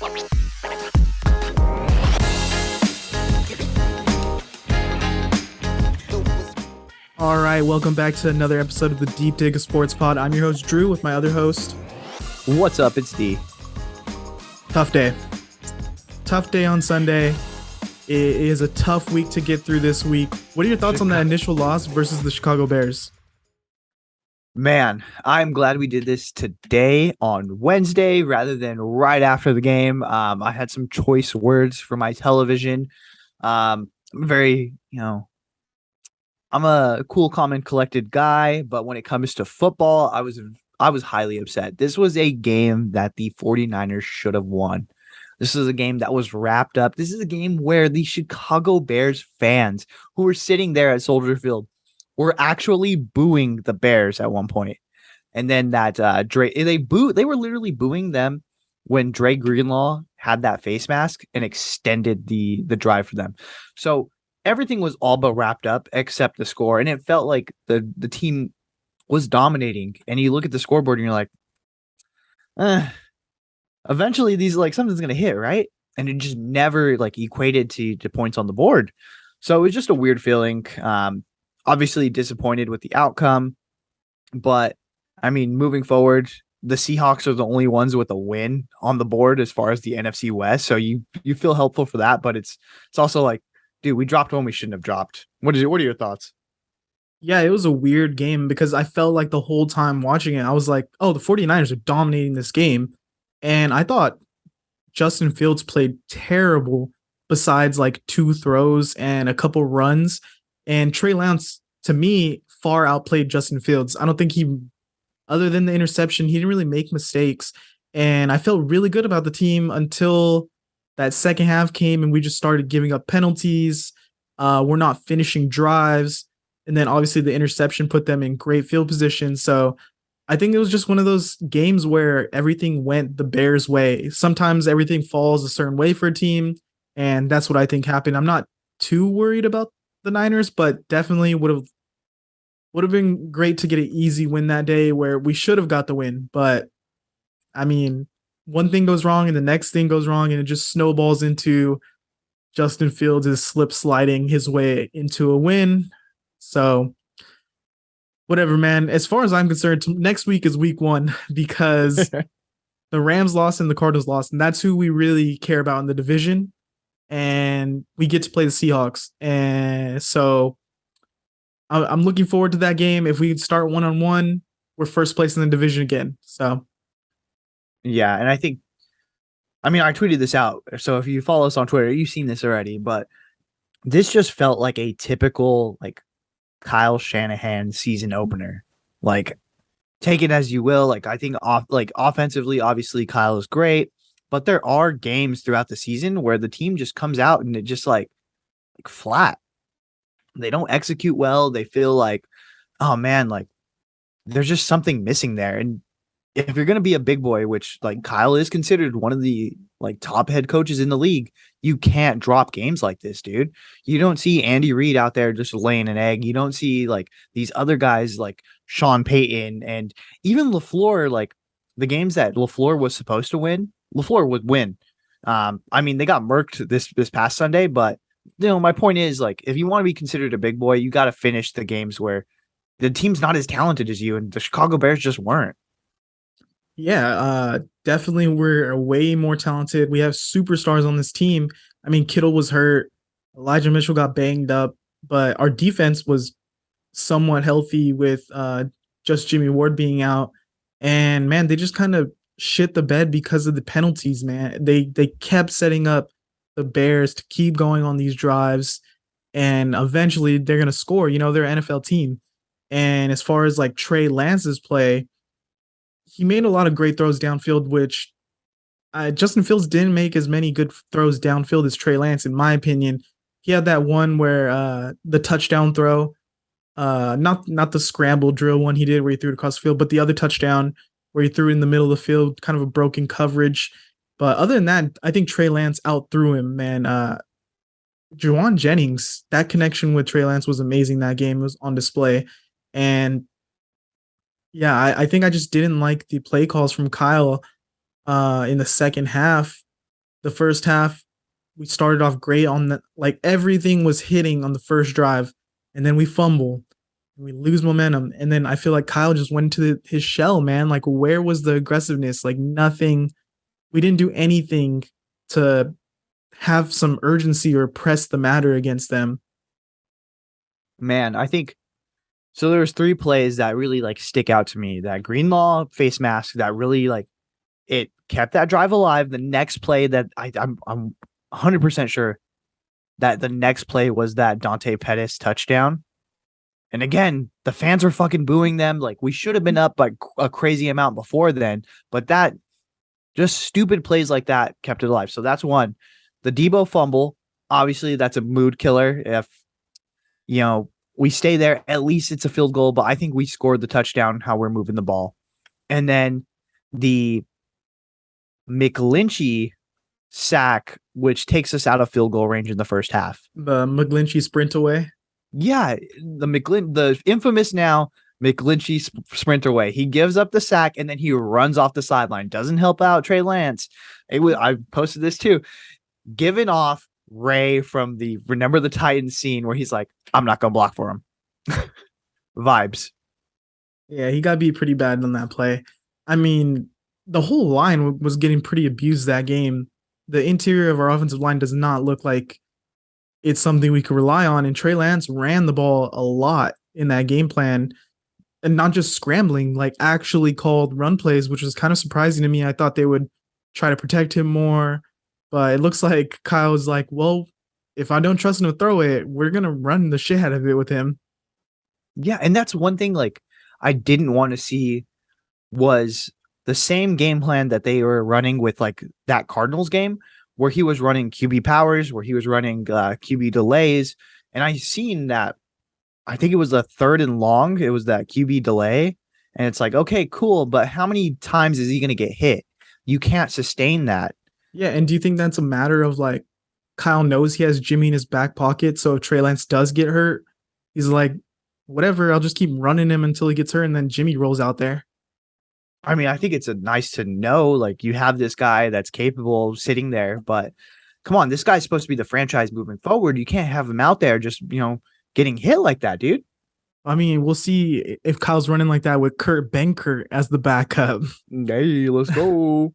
All right, welcome back to another episode of the Deep Dig Sports Pod. I'm your host, Drew, with my other host. What's up? It's D. Tough day. Tough day on Sunday. It is a tough week to get through this week. What are your thoughts on that initial loss versus the Chicago Bears? Man, I'm glad we did this today on Wednesday rather than right after the game. I had some choice words for my television. I'm a cool, calm, and collected guy, but when it comes to football, I was highly upset. This was a game that the 49ers should have won. This is a game that was wrapped up. This is a game where the Chicago Bears fans who were sitting there at Soldier Field were actually booing the Bears at one point. And then that they were literally booing them when Dre Greenlaw had that face mask and extended the drive for them. So everything was all but wrapped up except the score. And it felt like the team was dominating. And you look at the scoreboard and you're like, eventually these something's gonna hit, right? And it just never equated to points on the board. So it was just a weird feeling. Obviously disappointed with the outcome, but I mean, moving forward, the Seahawks are the only ones with a win on the board as far as the NFC West. So you feel helpful for that, but it's also like, dude, we dropped one we shouldn't have dropped. What are your thoughts? Yeah, it was a weird game because I felt like the whole time watching it, I was like, oh, the 49ers are dominating this game. And I thought Justin Fields played terrible besides like two throws and a couple runs. And Trey Lance, to me, far outplayed Justin Fields. I don't think other than the interception, he didn't really make mistakes. And I felt really good about the team until that second half came and we just started giving up penalties. We're not finishing drives. And then obviously the interception put them in great field position. So I think it was just one of those games where everything went the Bears' way. Sometimes everything falls a certain way for a team. And that's what I think happened. I'm not too worried about the Niners, but definitely would have been great to get an easy win that day where we should have got the win. But I mean, one thing goes wrong and the next thing goes wrong, and it just snowballs into Justin Fields is slip sliding his way into a win. So whatever, man. As far as I'm concerned, next week is week 1 because the Rams lost and the Cardinals lost, and that's who we really care about in the division. And we get to play the Seahawks. And so I'm looking forward to that game. If we start 1-on-1, we're first place in the division again. So, yeah. And I tweeted this out. So if you follow us on Twitter, you've seen this already, but this just felt like a typical, Kyle Shanahan season opener. Take it as you will. I think offensively, obviously Kyle is great. But there are games throughout the season where the team just comes out and it just flat. They don't execute well. They feel like, oh man, there's just something missing there. And if you're going to be a big boy, which Kyle is considered one of the top head coaches in the league, you can't drop games like this, dude. You don't see Andy Reid out there just laying an egg. You don't see these other guys like Sean Payton and even LaFleur, the games that LaFleur was supposed to win. LaFleur would win. They got murked this past Sunday, but my point is if you want to be considered a big boy, you got to finish the games where the team's not as talented as you, and the Chicago Bears just weren't. Yeah, definitely we're way more talented. We have superstars on this team. Kittle was hurt. Elijah Mitchell got banged up, but our defense was somewhat healthy with just Jimmy Ward being out. And man, they just kind of shit the bed because of the penalties, man. They kept setting up the Bears to keep going on these drives, and eventually they're going to score. They're an NFL team. And as far as Trey Lance's play, he made a lot of great throws downfield, which Justin Fields didn't make as many good throws downfield as Trey Lance, in my opinion. He had that one where the touchdown throw, not the scramble drill one he did where he threw it across the field, but the other touchdown where he threw it in the middle of the field, kind of a broken coverage. But other than that, I think Trey Lance outthrew him, man. Juwan Jennings, that connection with Trey Lance was amazing. That game was on display. And yeah, I think I just didn't like the play calls from Kyle in the second half. The first half, we started off great on the like everything was hitting on the first drive, and then we fumble, and we lose momentum, and then I feel like Kyle just went into his shell, man. Like where was the aggressiveness? Like nothing. We didn't do anything to have some urgency or press the matter against them. Man, I think so. There's three plays that really like stick out to me. That Greenlaw face mask that really like it kept that drive alive. The next play that I'm 100% sure that the next play was that Dante Pettis touchdown. And again, the fans are fucking booing them. Like we should have been up by a crazy amount before then, but that just stupid plays like that kept it alive. So that's one. The Debo fumble, obviously that's a mood killer. If we stay there, at least it's a field goal, but I think we scored the touchdown how we're moving the ball. And then the McGlinchey sack, which takes us out of field goal range in the first half. The McGlinchey sprint away. Yeah, the infamous now McGlinchey sprint away. He gives up the sack and then he runs off the sideline. Doesn't help out Trey Lance. I posted this too. Giving off Ray from the Remember the Titans scene where he's like, I'm not gonna block for him. Vibes. Yeah, he got beat pretty bad on that play. I mean, the whole line was getting pretty abused that game. The interior of our offensive line does not look like it's something we could rely on. And Trey Lance ran the ball a lot in that game plan and not just scrambling, like actually called run plays, which was kind of surprising to me. I thought they would try to protect him more, but it looks like Kyle's like, well, if I don't trust him to throw it, we're going to run the shit out of it with him. Yeah, and that's one thing like I didn't want to see was the same game plan that they were running with like that Cardinals game where he was running QB powers, where he was running QB delays. And I seen that, I think it was the 3rd and long. It was that QB delay. And it's like, okay, cool. But how many times is he going to get hit? You can't sustain that. Yeah. And do you think that's a matter of like Kyle knows he has Jimmy in his back pocket? So if Trey Lance does get hurt, he's like, whatever, I'll just keep running him until he gets hurt. And then Jimmy rolls out there. I mean, I think it's nice to know like you have this guy that's capable of sitting there, but come on, this guy's supposed to be the franchise moving forward. You can't have him out there just, getting hit like that, dude. I mean, we'll see if Kyle's running like that with Kurt Benkert as the backup. Hey, let's go.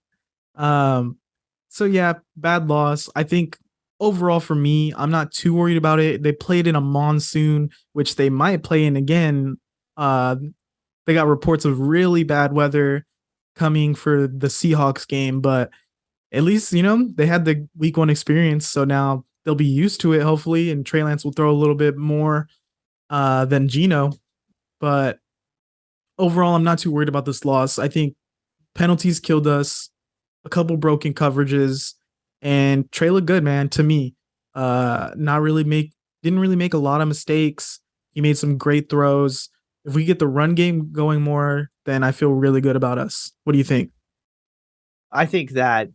So yeah, bad loss. I think overall for me, I'm not too worried about it. They played in a monsoon, which they might play in again. They got reports of really bad weather coming for the Seahawks game, but at least, they had the week 1 experience. So now they'll be used to it, hopefully. And Trey Lance will throw a little bit more than Geno. But overall, I'm not too worried about this loss. I think penalties killed us, a couple broken coverages, and Trey looked good, man, to me. Didn't really make a lot of mistakes. He made some great throws. If we get the run game going more, then I feel really good about us. What do you think? I think that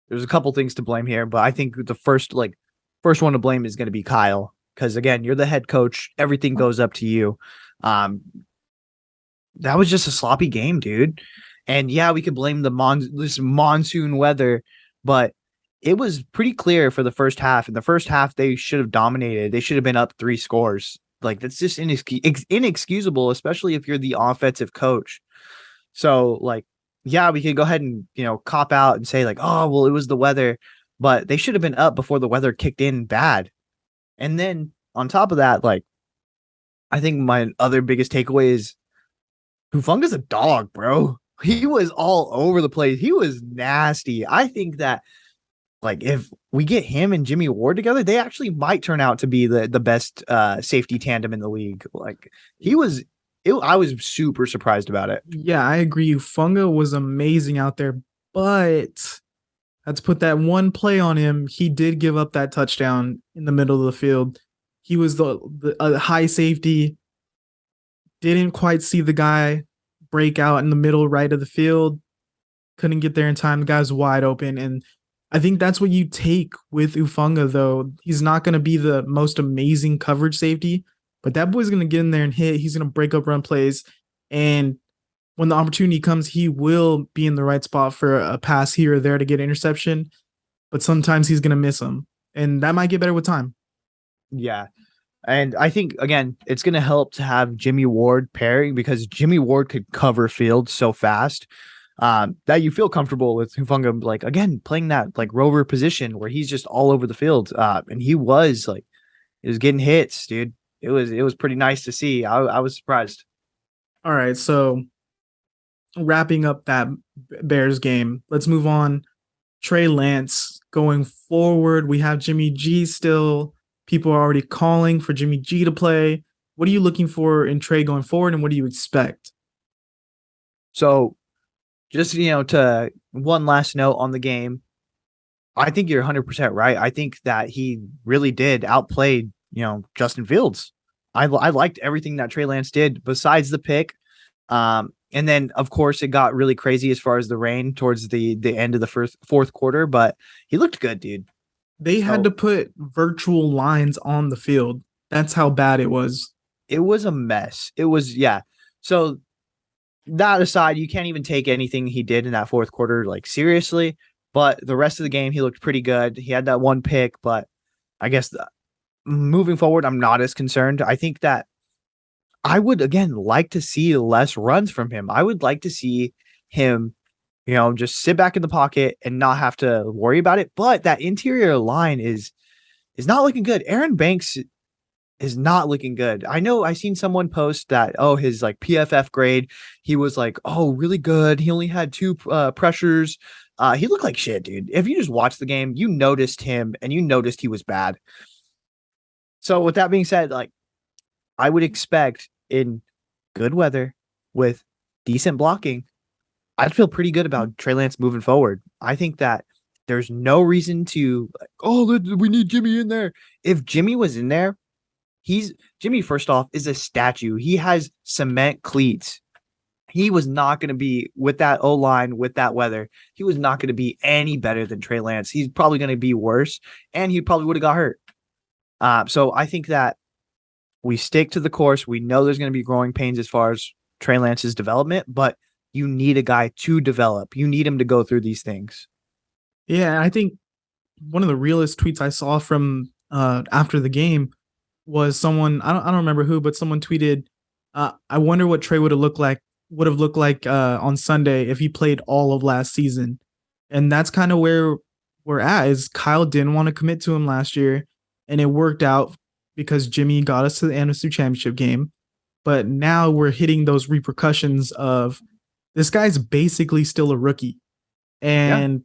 there's a couple things to blame here, but I think the first one to blame is going to be Kyle. Because again, you're the head coach. Everything goes up to you. That was just a sloppy game, dude. And yeah, we could blame this monsoon weather, but it was pretty clear for the first half. In the first half, they should have dominated. They should have been up 3 scores. Like that's just inexcusable, especially if you're the offensive coach. So like, yeah, we could go ahead and, cop out and say like, oh, well, it was the weather, but they should have been up before the weather kicked in bad. And then on top of that, like, I think my other biggest takeaway is Hufunga's a dog, bro. He was all over the place. He was nasty. I think that like if we get him and Jimmy Ward together, they actually might turn out to be the best safety tandem in the league. Like I was super surprised about it. Yeah, I agree. Funga was amazing out there, but let's put that one play on him. He did give up that touchdown in the middle of the field. He was the high safety, didn't quite see the guy break out in the middle right of the field, couldn't get there in time. The guy's wide open, and I think that's what you take with Ufunga, though. He's not going to be the most amazing coverage safety, but that boy's going to get in there and hit. He's going to break up run plays, and when the opportunity comes, he will be in the right spot for a pass here or there to get an interception. but sometimes he's gonna miss them, and that might get better with time. Yeah. And I think again, it's going to help to have Jimmy Ward pairing because Jimmy Ward could cover field so fast that you feel comfortable with Hufanga, like again playing that like rover position where he's just all over the field. And he was like, he was getting hits, dude. It was pretty nice to see. I was surprised. All right, so wrapping up that Bears game, let's move on. Trey Lance going forward. We have Jimmy G still. People are already calling for Jimmy G to play. What are you looking for in Trey going forward, and what do you expect? So just to one last note on the game, I think you're 100% right. I think that he really did outplay Justin Fields. I liked everything that Trey Lance did besides the pick. And then of course it got really crazy as far as the rain towards the end of the fourth quarter, but he looked good, dude. They had So to put virtual lines on the field. That's how bad it was. it was a mess. It was, yeah. So that aside, you can't even take anything he did in that fourth quarter like seriously. But the rest of the game, he looked pretty good. He had that one pick, but I guess moving forward, I'm not as concerned. I think that I would again like to see less runs from him. I would like to see him, just sit back in the pocket and not have to worry about it. But that interior line is not looking good. Aaron Banks is not looking good. I know I seen someone post that, oh, his like PFF grade, he was like, oh, really good. He only had two pressures. He looked like shit, dude. If you just watched the game, you noticed him and you noticed he was bad. So with that being said, like I would expect in good weather with decent blocking, I'd feel pretty good about Trey Lance moving forward. I think that there's no reason to like, oh, we need Jimmy in there. If Jimmy was in there, Jimmy, first off, is a statue. He has cement cleats. He was not going to be with that O line, with that weather. He was not going to be any better than Trey Lance. He's probably going to be worse, and he probably would have got hurt. So I think that we stick to the course. We know there's going to be growing pains as far as Trey Lance's development, but you need a guy to develop. You need him to go through these things. Yeah, I think one of the realest tweets I saw from after the game was someone I don't remember who, but someone tweeted, "I wonder what Trey would have looked like on Sunday if he played all of last season." And that's kind of where we're at. Is Kyle didn't want to commit to him last year, and it worked out because Jimmy got us to the NFC Championship game. But now we're hitting those repercussions of this guy's basically still a rookie, Yeah. and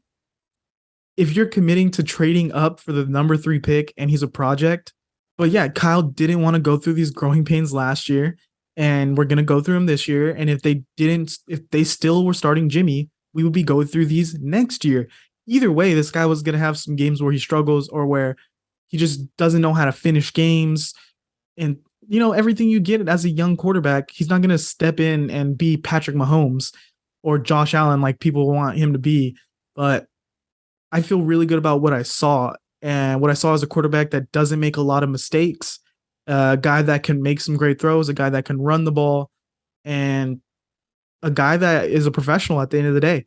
if you're committing to trading up for the number 3 pick and he's a project. But yeah, Kyle didn't want to go through these growing pains last year, and we're going to go through them this year. And if they still were starting Jimmy, we would be going through these next year. Either way, this guy was going to have some games where he struggles or where he just doesn't know how to finish games. And, everything you get as a young quarterback, he's not going to step in and be Patrick Mahomes or Josh Allen like people want him to be. But I feel really good about what I saw. And what I saw is a quarterback that doesn't make a lot of mistakes, a guy that can make some great throws, a guy that can run the ball, and a guy that is a professional at the end of the day.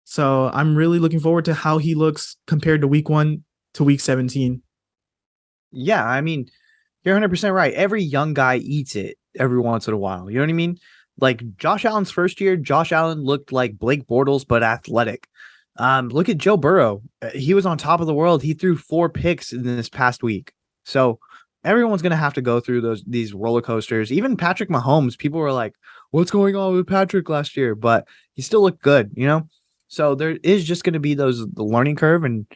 So I'm really looking forward to how he looks compared to week 1 to week 17. Yeah. I mean, you're 100% right. Every young guy eats it every once in a while. You know what I mean? Like Josh Allen's first year, Josh Allen looked like Blake Bortles, but athletic. Look at Joe Burrow. He was on top of the world. He threw 4 picks in this past week. So everyone's gonna have to go through these roller coasters. Even Patrick Mahomes, people were like, "What's going on with Patrick last year?" But he still looked good, So there is just gonna be the learning curve, and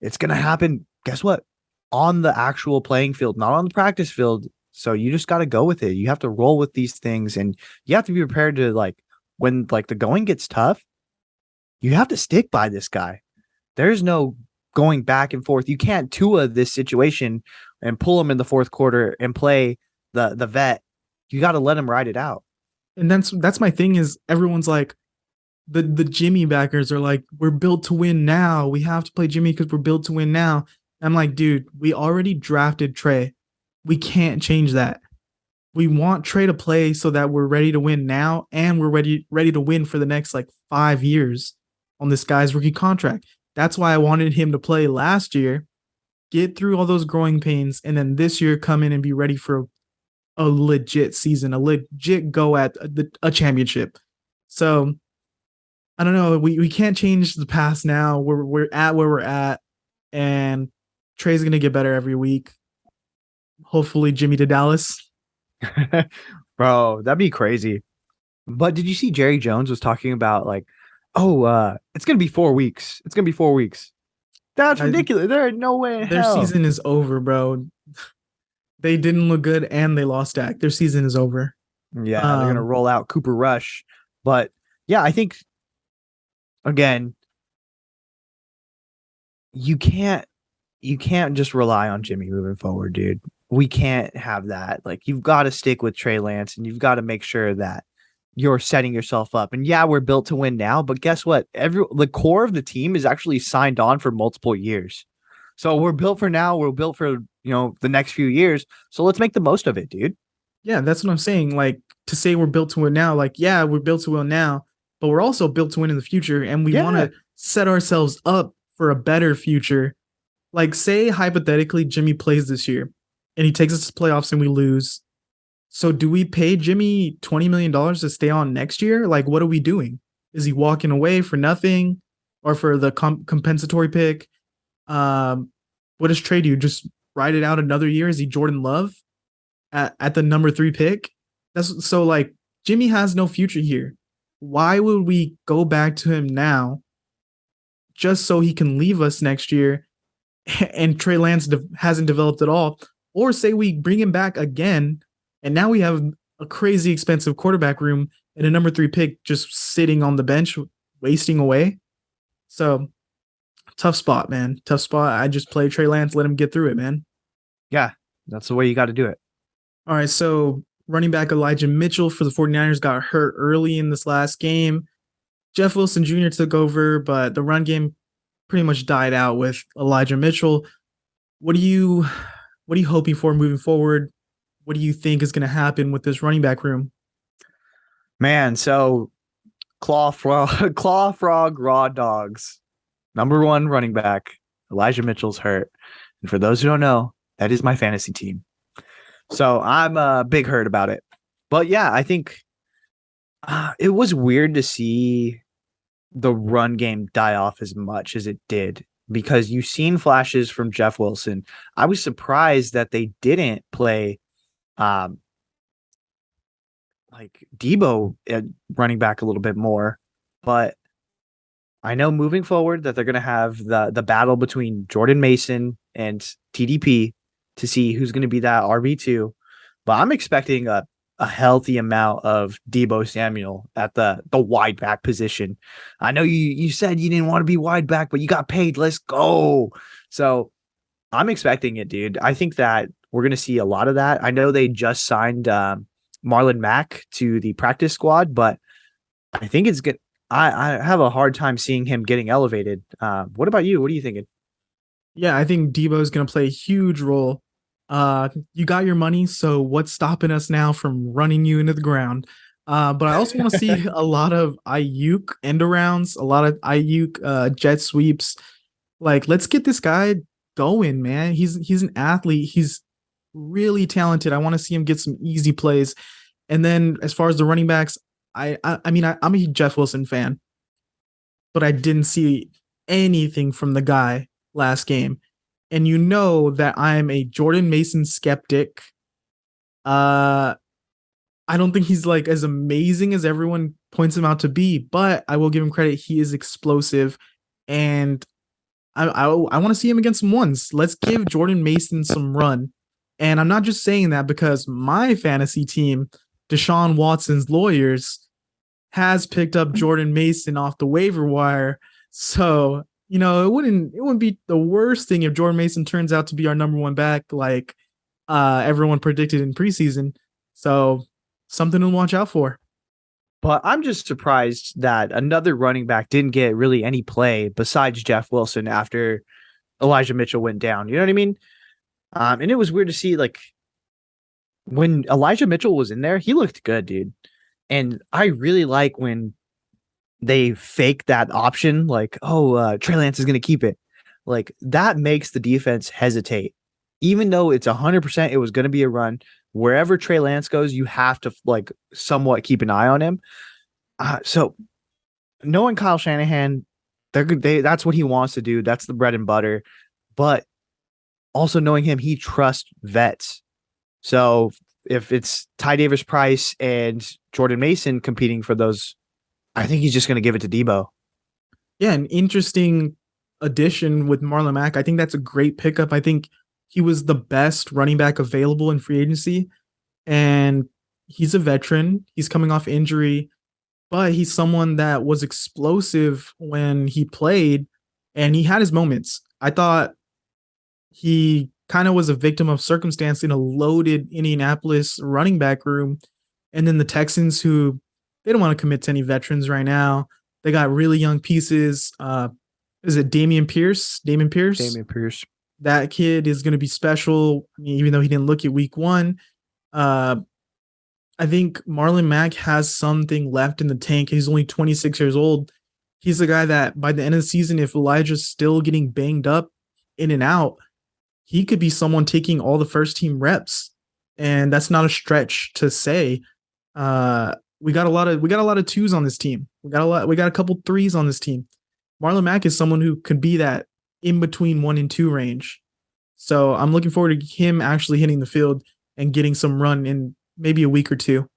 it's gonna happen. Guess what? On the actual playing field, not on the practice field. So you just got to go with it. You have to roll with these things, and you have to be prepared to like when like the going gets tough. You have to stick by this guy. There's no going back and forth. You can't Tua this situation and pull him in the fourth quarter and play the vet. You got to let him ride it out. And that's my thing is everyone's like the Jimmy backers are like, we're built to win now. We have to play Jimmy because we're built to win now. I'm like, dude, we already drafted Trey. We can't change that. We want Trey to play so that we're ready to win now, and we're ready to win for the next like 5 years on this guy's rookie contract. That's why I wanted him to play last year, get through all those growing pains, and then this year come in and be ready for a legit season, a legit go at a championship. So I don't know. We can't change the past now. We're at where we're at, and Trey's gonna get better every week. Hopefully, Jimmy to Dallas. Bro, that'd be crazy. But did you see Jerry Jones was talking about like, oh, it's gonna be 4 weeks. It's gonna be 4 weeks. That's I, ridiculous. There ain't no way in their hell. season is over, bro. They didn't look good, and they lost Dak. Their season is over. Yeah, they're gonna Um, roll out Cooper Rush. But yeah, I think again, you can't you can't just rely on Jimmy moving forward, dude. We can't have that. Like you've got to stick with Trey Lance and you've got to make sure that you're setting yourself up. And yeah, we're built to win now, but guess what? The core of the team is actually signed on for multiple years. So we're built for now, we're built for, the next few years. So let's make the most of it, dude. yeah, that's what I'm saying. Like to say we're built to win now, like yeah, we're built to win now, but we're also built to win in the future, and we want Yeah. to set ourselves up for a better future. Like say hypothetically Jimmy plays this year and he takes us to playoffs and we lose. So do we pay Jimmy $20 million to stay on next year? Like what are we doing? Is he walking away for nothing or for the compensatory pick? Um, what does Trey do? Just ride it out another year? Is he Jordan Love at the number 3 pick? That's so like Jimmy has no future here. Why would we go back to him now just so he can leave us next year and Trey Lance hasn't developed at all? Or say we bring him back again and now we have a crazy expensive quarterback room and a number 3 pick just sitting on the bench, wasting away. So tough spot, man. Tough spot. I just play Trey Lance, let him get through it, man. Yeah. That's the way you got to do it. All right. So running back Elijah Mitchell for the 49ers got hurt early in this last game. Jeff Wilson Jr. took over, but the run game pretty much died out with Elijah Mitchell. What are you hoping for moving forward? What do you think is going to happen with this running back room? Man, so Claw Frog, Claw Frog Raw Dogs. Number one running back, Elijah Mitchell's hurt. And for those who don't know, that is my fantasy team. So I'm a big hurt about it. But yeah, I think it was weird to see the run game die off as much as it did because you've seen flashes from Jeff Wilson. I was surprised that they didn't play um, like Debo running back a little bit more. But I know moving forward that they're going to have the battle between Jordan Mason and TDP to see who's going to be that RB2. But I'm expecting a healthy amount of Debo Samuel at the wide back position. I know you said you didn't want to be wide back, but you got paid. Let's go. So I'm expecting it, dude. I think that we're going to see a lot of that. I know they just signed Marlon Mack to the practice squad, but I think it's good. I have a hard time seeing him getting elevated. What about you? What are you thinking? Yeah, I think Debo is going to play a huge role. You got your money, so what's stopping us now from running you into the ground? But I also want to see a lot of Ayuk end arounds, a lot of Ayuk jet sweeps. Like, let's get this guy going, man. He's an athlete. He's really talented. I want to see him get some easy plays. And then as far as the running backs, I'm a Jeff Wilson fan, but I didn't see anything from the guy last game. And you know that I'm a Jordan Mason skeptic. Uh I don't think he's like as amazing as everyone points him out to be, but I will give him credit. He is explosive, and I want to see him against some ones. Let's give Jordan Mason some run. And I'm not just saying that because my fantasy team, Deshaun Watson's lawyers, has picked up Jordan Mason off the waiver wire. So, it wouldn't be the worst thing if Jordan Mason turns out to be our number 1 back like everyone predicted in preseason. So, something to watch out for. But I'm just surprised that another running back didn't get really any play besides Jeff Wilson after Elijah Mitchell went down. You know what I mean? And it was weird to see like when Elijah Mitchell was in there, he looked good, dude. And I really like when they fake that option, like, oh, Trey Lance is going to keep it. Like that makes the defense hesitate, even though it's 100%. It was going to be a run. Wherever Trey Lance goes, you have to like somewhat keep an eye on him. So knowing Kyle Shanahan, that's what he wants to do. That's the bread and butter. But also knowing him, he trusts vets. So if it's Ty Davis Price and Jordan Mason competing for those, I think he's just going to give it to Debo. Yeah, an interesting addition with Marlon Mack. I think that's a great pickup. I think he was the best running back available in free agency, and he's a veteran. He's coming off injury, but he's someone that was explosive when he played, and he had his moments. I thought he kind of was a victim of circumstance in a loaded Indianapolis running back room. And then the Texans, who they don't want to commit to any veterans right now. They got really young pieces. Is it Damian Pierce? Damian Pierce? Damian Pierce. That kid is going to be special, I mean, even though he didn't look at week one. Uh, I think Marlon Mack has something left in the tank. He's only 26 years old. He's the guy that by the end of the season, if Elijah's still getting banged up in and out, he could be someone taking all the first team reps. And that's not a stretch to say. We got a lot of twos on this team. We got a couple threes on this team. Marlon Mack is someone who could be that in between 1 and 2 range. So I'm looking forward to him actually hitting the field and getting some run in maybe a week or two.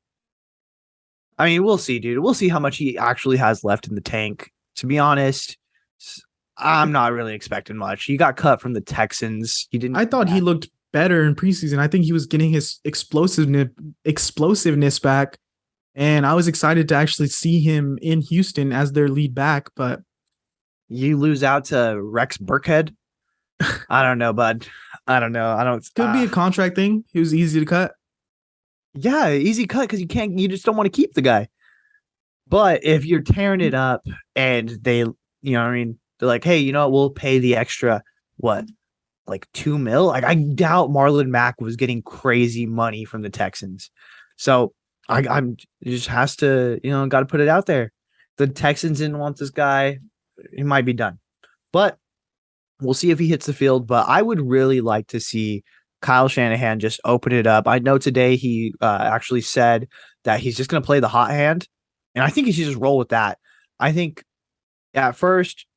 I mean, we'll see, dude. We'll see how much he actually has left in the tank. To be honest, I'm not really expecting much. He got cut from the Texans. He didn't. I thought he looked better in preseason. I think he was getting his explosiveness back, and I was excited to actually see him in Houston as their lead back. But you lose out to Rex Burkhead. I don't know, bud. I don't know. I don't. Could be a contract thing. He was easy to cut. Yeah, easy cut because you just don't want to keep the guy. But if you're tearing it up and they, what I mean, they're like, hey, you know what? We'll pay the extra, what, like $2 million? Like, I doubt Marlon Mack was getting crazy money from the Texans. So I'm just has to, got to put it out there. The Texans didn't want this guy. He might be done. But we'll see if he hits the field. But I would really like to see Kyle Shanahan just open it up. I know today he actually said that he's just going to play the hot hand. And I think he should just roll with that. I think at first,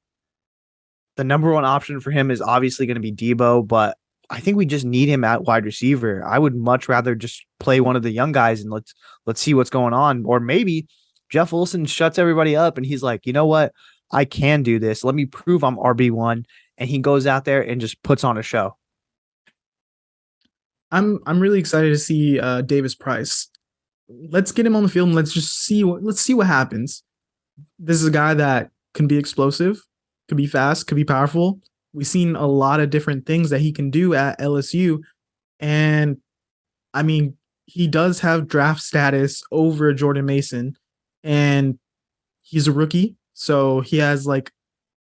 the number one option for him is obviously going to be Debo, but I think we just need him at wide receiver. I would much rather just play one of the young guys and let's see what's going on. Or maybe Jeff Wilson shuts everybody up and he's like, you know what? I can do this. Let me prove I'm RB1. And he goes out there and just puts on a show. I'm really excited to see Davis Price. Let's get him on the field and let's see what happens. This is a guy that can be explosive, could be fast, could be powerful. We've seen a lot of different things that he can do at LSU. And I mean, he does have draft status over Jordan Mason, and he's a rookie. So he has like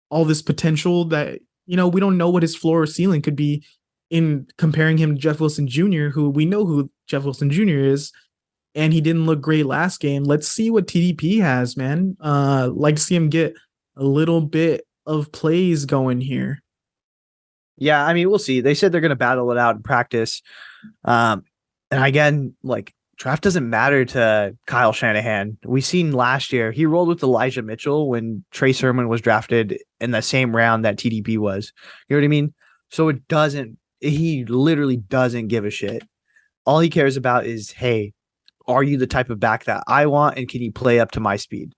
all this potential that, we don't know what his floor or ceiling could be in comparing him to Jeff Wilson Jr., who we know who Jeff Wilson Jr. is. And he didn't look great last game. Let's see what TDP has, man. Like to see him get a little bit of plays going here. Yeah, I mean, we'll see. They said they're going to battle it out in practice. And again, like draft doesn't matter to Kyle Shanahan. We seen last year, he rolled with Elijah Mitchell when Trey Sermon was drafted in the same round that TDP was. You know what I mean? So he literally doesn't give a shit. All he cares about is, hey, are you the type of back that I want? And can you play up to my speed?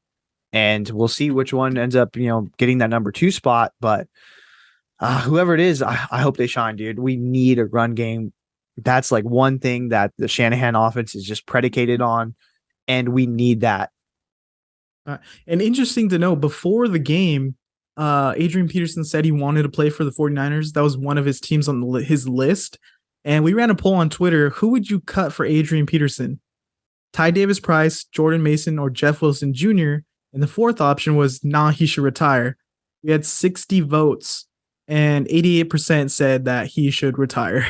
And we'll see which one ends up, getting that number 2 spot. But whoever it is, I hope they shine, dude. We need a run game. That's like one thing that the Shanahan offense is just predicated on. And we need that. And interesting to know, before the game, Adrian Peterson said he wanted to play for the 49ers. That was one of his teams on his list. And we ran a poll on Twitter. Who would you cut for Adrian Peterson? Ty Davis Price, Jordan Mason, or Jeff Wilson Jr. And the fourth option was, he should retire. We had 60 votes, and 88% said that he should retire.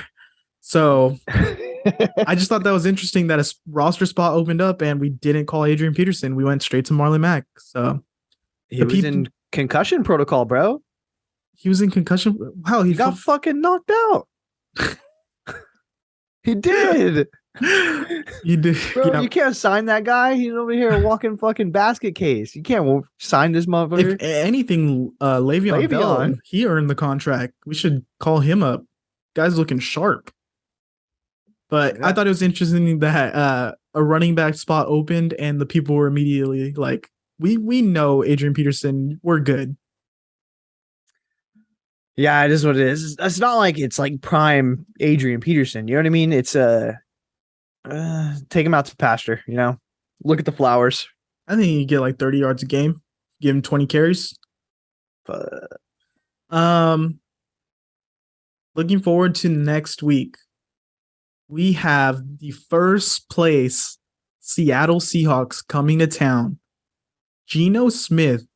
So I just thought that was interesting that a roster spot opened up and we didn't call Adrian Peterson. We went straight to Marlon Mack. So He The was people in concussion protocol, bro. he was in concussion. Wow, He got fucking knocked out. He did. you did. Bro, Yeah. you can't sign that guy. He's over here a walking fucking basket case. You can't sign this If motherfucker. anything, Le'Veon Bell, Le'Veon. he earned the contract. We should call him up. Guy's looking sharp. But I Yeah. thought it was interesting that a running back spot opened and the people were immediately like, we know Adrian Peterson, we're good. Yeah, it is what it is. It's not like it's like prime Adrian Peterson. You know what I mean? It's take him out to pasture, you know? Look at the flowers. I think he get like 30 yards a game. Give him 20 carries. But Um, looking forward to next week. We have the first place Seattle Seahawks coming to town. Geno Smith.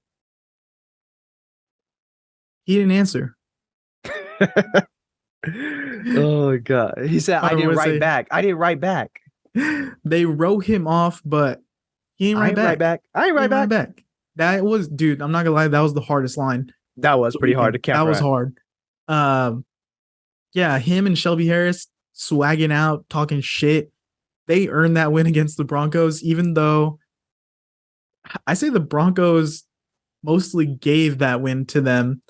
He didn't answer. oh god. He said I didn't write Say, back. I didn't write back. they wrote him off, but he ain't I right ain't back. right back. I ain't right back. That was, dude, I'm not gonna lie, that was the hardest line. That was pretty hard to count. That was hard. Yeah, him and Shelby Harris swagging out, talking shit. They earned that win against the Broncos, even though I say the Broncos mostly gave that win to them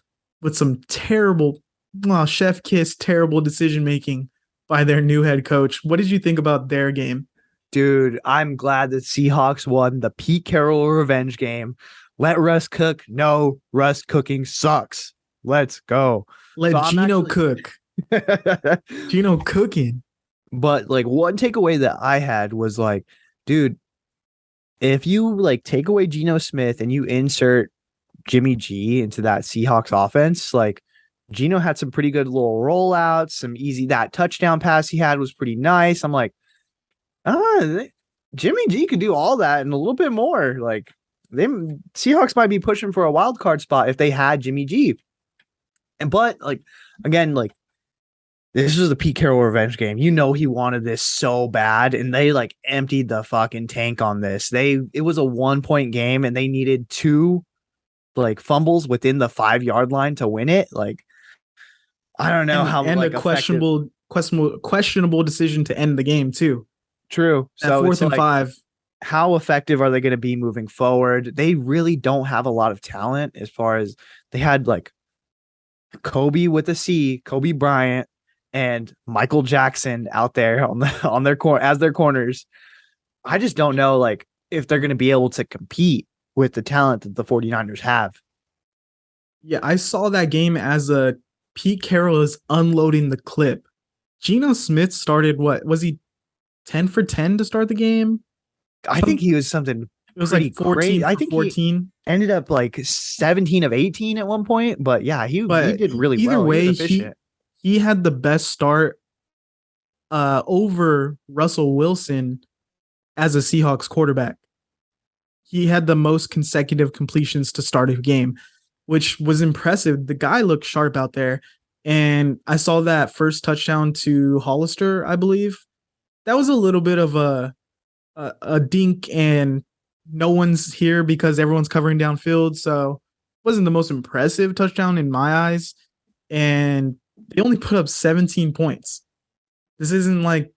with some terrible, chef kiss, terrible decision making by their new head coach. What did you think about their game? Dude, I'm glad that Seahawks won the Pete Carroll revenge game. Let Russ cook. No, Russ cooking sucks. Let's go. Let Geno cook. Geno cooking. But like one takeaway that I had was like, dude, if you like take away Geno Smith and you insert Jimmy G into that Seahawks offense, like Geno had some pretty good little rollouts, some easy, that touchdown pass he had was pretty nice. I'm like, Jimmy G could do all that and a little bit more. Like they Seahawks might be pushing for a wild card spot if they had Jimmy G. But like again, like this was the Pete Carroll revenge game. You know he wanted this so bad, and they like emptied the fucking tank on this. It was a 1-point game, and they needed 2 like fumbles within the 5-yard line to win it. Like I don't know how and like a questionable decision to end the game too. True. So 4th and 5. How effective are they going to be moving forward? They really don't have a lot of talent as far as they had like Kobe with a C, Kobe Bryant, and Michael Jackson out there on their as their corners. I just don't know like if they're going to be able to compete with the talent that the 49ers have. Yeah, I saw that game as a Pete Carroll is unloading the clip. Geno Smith started what? Was he 10 for 10 to start the game? I think he was something. It was like 14 I think 14. He ended up like 17 of 18 at one point, but yeah, he did really well. Either way, he had the best start over Russell Wilson as a Seahawks quarterback. He had the most consecutive completions to start a game, which was impressive. The guy looked sharp out there. And I saw that first touchdown to Hollister, I believe. That was a little bit of a dink, and no one's here because everyone's covering downfield. So it wasn't the most impressive touchdown in my eyes. And they only put up 17 points. This isn't like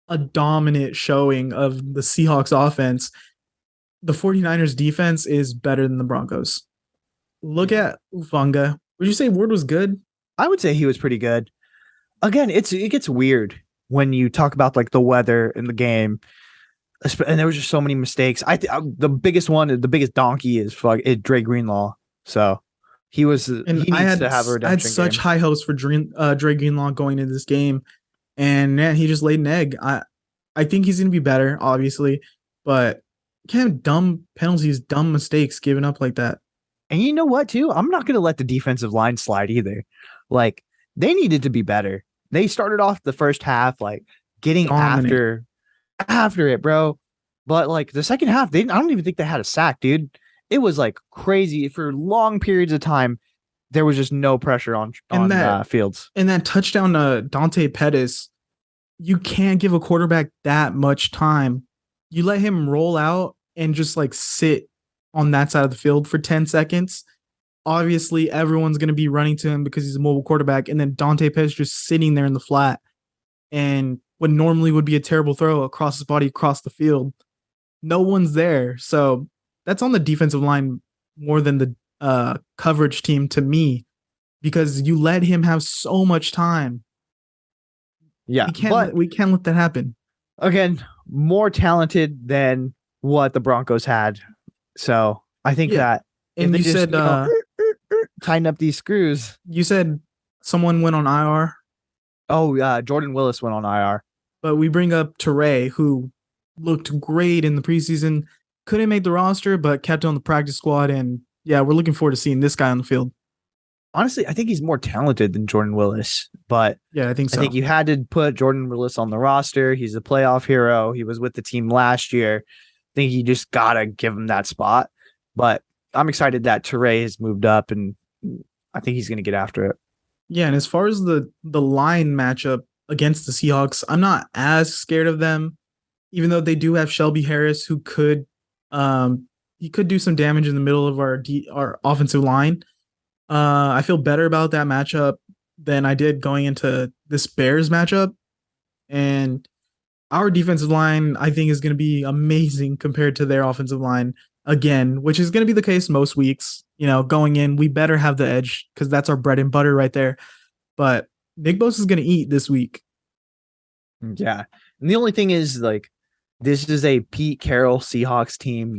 a dominant showing of the Seahawks offense. The 49ers defense is better than the Broncos. Look at Ufanga. Would you say Ward was good? I would say he was pretty good. Again, it gets weird when you talk about like the weather in the game, and there was just so many mistakes. The biggest donkey is Dre Greenlaw. So he needs to have a redemption. I had such high hopes for Dre Greenlaw going into this game, and man, he just laid an egg. I think he's going to be better, obviously, but kind of dumb penalties, dumb mistakes given up like that. And you know what, too? I'm not going to let the defensive line slide either. Like, they needed to be better. They started off the first half, like, getting after it, bro. But, like, the second half, I don't even think they had a sack, dude. It was, like, crazy. For long periods of time, there was just no pressure on Fields. And that touchdown to Dante Pettis, you can't give a quarterback that much time. You let him roll out and just, like, sit on that side of the field for 10 seconds. Obviously, everyone's going to be running to him because he's a mobile quarterback. And then Dante Pettis just sitting there in the flat. And what normally would be a terrible throw across his body, across the field, no one's there. So that's on the defensive line more than the coverage team to me, because you let him have so much time. Yeah, but We can't let that happen. again, more talented than what the Broncos had. So I think Yeah. that if And they just tighten up these screws. you said someone went on IR. Oh, Jordan Willis went on IR. But we bring up Trey, who looked great in the preseason, couldn't make the roster, but kept on the practice squad. And yeah, we're looking forward to seeing this guy on the field. Honestly, I think he's more talented than Jordan Willis, but yeah, I think so. I think you had to put Jordan Willis on the roster. He's a playoff hero. He was with the team last year. I think you just gotta give him that spot. But I'm excited that Trey has moved up, and I think he's gonna get after it. Yeah, and as far as the line matchup against the Seahawks, I'm not as scared of them, even though they do have Shelby Harris, who could he could do some damage in the middle of our offensive line. I feel better about that matchup than I did going into this Bears matchup. And our defensive line, I think, is going to be amazing compared to their offensive line again, which is going to be the case most weeks. Going in, we better have the edge because that's our bread and butter right there. But Nick Bosa is going to eat this week. Yeah. And the only thing is, like, this is a Pete Carroll Seahawks team.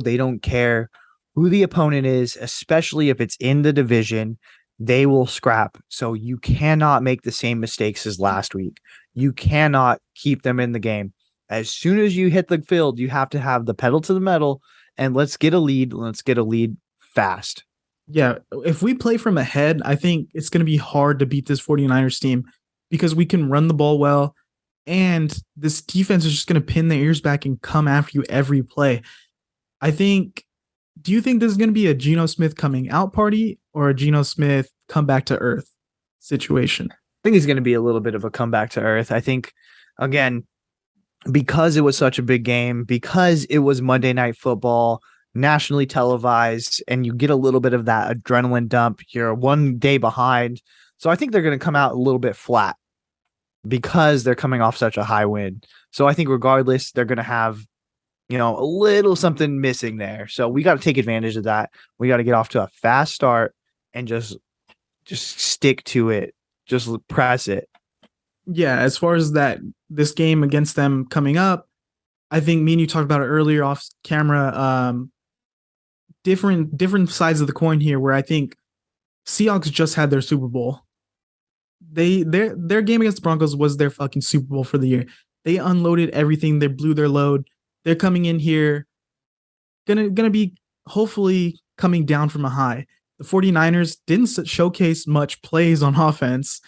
They don't care who the opponent is, especially if it's in the division. They will scrap. So you cannot make the same mistakes as last week. You cannot keep them in the game. As soon as you hit the field, you have to have the pedal to the metal and let's get a lead. Let's get a lead fast. Yeah, if we play from ahead, I think it's going to be hard to beat this 49ers team because we can run the ball well, and this defense is just going to pin their ears back and come after you every play. Do you think this is going to be a Geno Smith coming out party or a Geno Smith come back to earth situation? I think it's going to be a little bit of a comeback to earth. I think, again, because it was such a big game, because it was Monday Night Football, nationally televised, and you get a little bit of that adrenaline dump. You're one day behind. So I think they're going to come out a little bit flat because they're coming off such a high win. So I think regardless, they're going to have, a little something missing there. So we got to take advantage of that. We got to get off to a fast start and just stick to it. Just press it. Yeah, as far as this game against them coming up, I think me and you talked about it earlier off camera. Different sides of the coin here, where I think Seahawks just had their Super Bowl. Their game against the Broncos was their fucking Super Bowl for the year. They unloaded everything. They blew their load. They're coming in here, gonna be hopefully coming down from a high. The 49ers didn't showcase much plays on offense.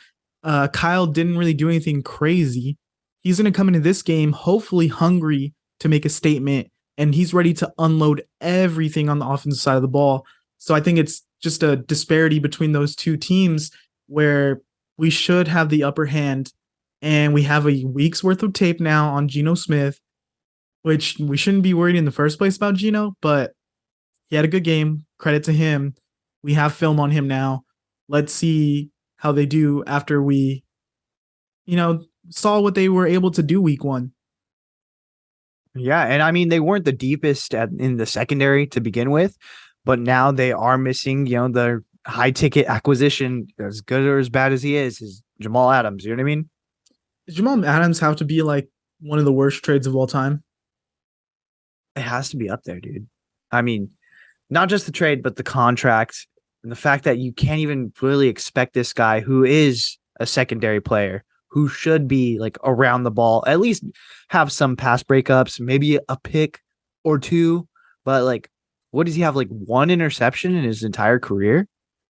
Kyle didn't really do anything crazy. He's going to come into this game hopefully hungry to make a statement, and he's ready to unload everything on the offensive side of the ball. So I think it's just a disparity between those two teams where we should have the upper hand, and we have a week's worth of tape now on Geno Smith, which we shouldn't be worried in the first place about Geno, but he had a good game. Credit to him. We have film on him now. Let's see how they do after we, saw what they were able to do week one. Yeah, and I mean, they weren't the deepest in the secondary to begin with, but now they are missing, the high ticket acquisition, as good or as bad as he is Jamal Adams. You know what I mean? Does Jamal Adams have to be like one of the worst trades of all time? It has to be up there, dude. I mean, not just the trade, but the contract and the fact that you can't even really expect this guy, who is a secondary player, who should be like around the ball, at least have some pass breakups, maybe a pick or two. But like, what does he have? Like one interception in his entire career?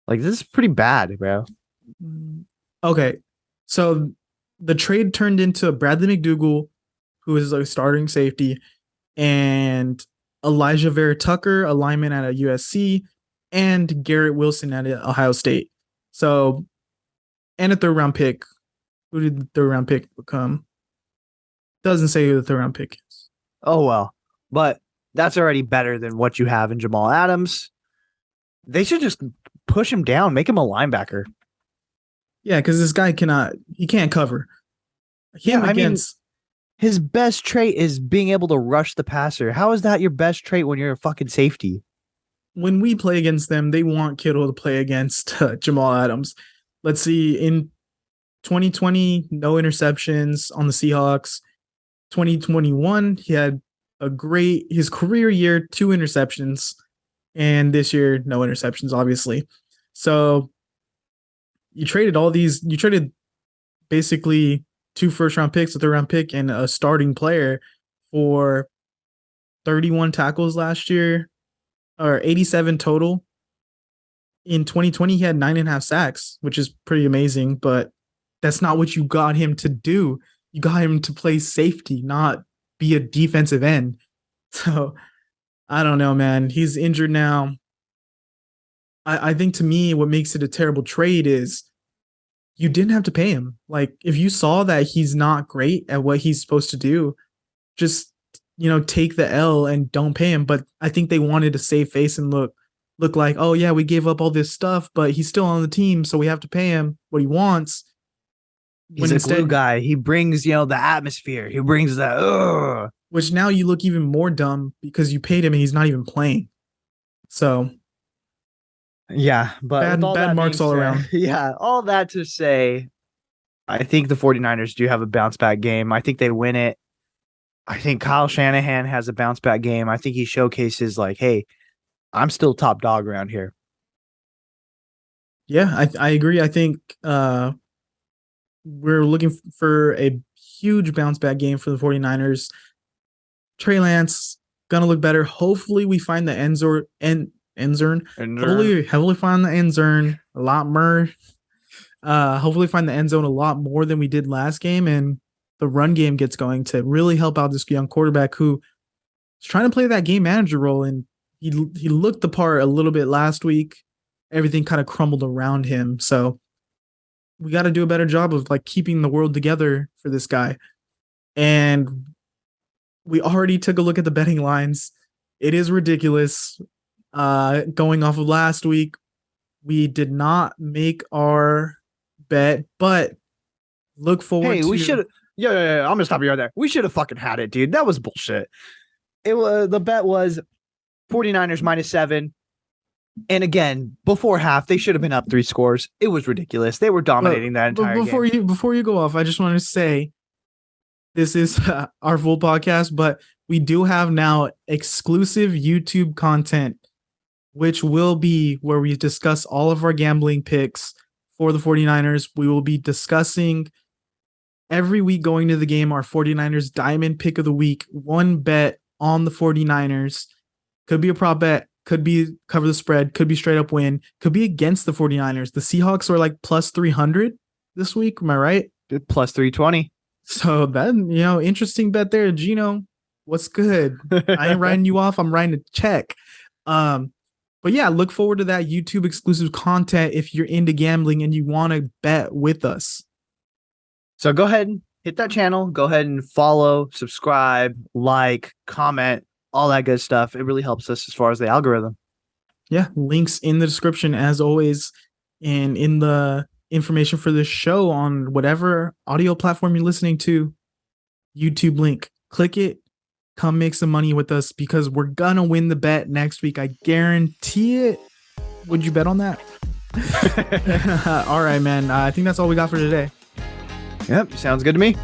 Like, this is pretty bad, bro. Okay. So the trade turned into Bradley McDougall, who is a starting safety, and Elijah Vera Tucker, a lineman at a USC, and Garrett Wilson at Ohio State. So, and a third round pick. Who did the third round pick become? Doesn't say who the third round pick is. Oh, well. But That's already better than what you have in Jamal Adams. They should just push him down, make him a linebacker. Yeah, because this guy he can't cover. Yeah, Him I mean, against his best trait is being able to rush the passer. How is that your best trait when you're a fucking safety? when we play against them, they want Kittle to play against Jamal Adams. Let's see, in 2020, no interceptions on the Seahawks. 2021, he had his career year, 2 interceptions, and this year, no interceptions, obviously. So you traded basically 2 first-round picks, a third-round pick, and a starting player for 31 tackles last year, or 87 total. In 2020, he had 9.5 sacks, which is pretty amazing, but that's not what you got him to do. You got him to play safety, not be a defensive end. So I don't know, man. He's injured now. I think to me, what makes it a terrible trade is you didn't have to pay him. Like, if you saw that he's not great at what he's supposed to do, just take the L and don't pay him. But I think they wanted to save face and look like, oh yeah, we gave up all this stuff, but he's still on the team, so we have to pay him what he wants. He's a glue guy. He brings, the atmosphere. He brings that. Which now you look even more dumb because you paid him and he's not even playing. So yeah, but bad marks all around. Yeah, all that to say, I think the 49ers do have a bounce back game. I think they win it. I think Kyle Shanahan has a bounce back game. I think he showcases like, hey, I'm still top dog around here. Yeah, I agree. I think we're looking for a huge bounce back game for the 49ers. Trey Lance gonna look better. Hopefully we find the end zone. Hopefully find the end zone a lot more. Hopefully find the end zone a lot more than we did last game, and the run game gets going to really help out this young quarterback who is trying to play that game manager role. And he looked the part a little bit last week. Everything kind of crumbled around him. So we got to do a better job of like keeping the world together for this guy. And we already took a look at the betting lines. It is ridiculous. Going off of last week, we did not make our bet, but look forward to. We should. Yeah. I'm gonna stop you right there. We should have fucking had it, dude. That was bullshit. The bet was 49ers -7. And again, before half, they should have been up 3 scores. It was ridiculous. They were dominating that entire game. Before you go off, I just want to say this is our full podcast, but we do have now exclusive YouTube content, which will be where we discuss all of our gambling picks for the 49ers. We will be discussing every week going to the game our 49ers diamond pick of the week, one bet on the 49ers. Could be a prop bet, could be cover the spread, could be straight up win, could be against the 49ers. The Seahawks are like plus 300 this week. Am I right? Plus 320. So that, interesting bet there. Gino, what's good? I ain't writing you off. I'm writing a check. But yeah, look forward to that YouTube exclusive content if you're into gambling and you want to bet with us. So go ahead and hit that channel. Go ahead and follow, subscribe, like, comment, all that good stuff. It really helps us as far as the algorithm. Yeah, links in the description as always, and in the information for this show on whatever audio platform you're listening to. YouTube link. Click it. Come make some money with us because we're gonna win the bet next week. I guarantee it. Would you bet on that? All right, man. I think that's all we got for today. Yep, sounds good to me.